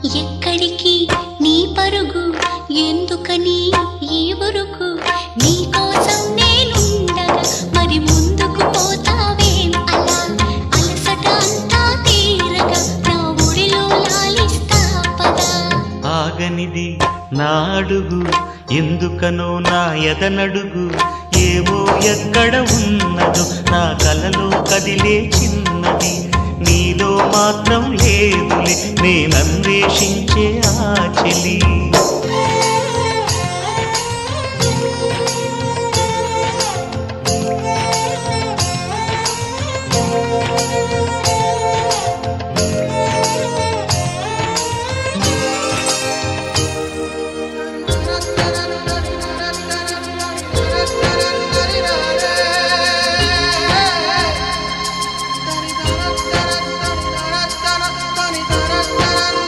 ఎక్కడికి నీ పరుగు, ఎందుకని ఈ ఉరుకు? నీ కోసం నేనుండగా మరి ముందుకు పోతావేం అలా? అలసట అంతా తీరగా నా ఒడిలో లాలిస్తా పదా. ఆగనిది నా అడుగు, ఎందుకనో నా ఎదనడుగు. ఏవో ఎక్కడ ఉన్నదో నా కలలో కదిలే చిన్నది. నీలో మాత్రం లేదులే నేనన్వేషించే ఆ చెలి.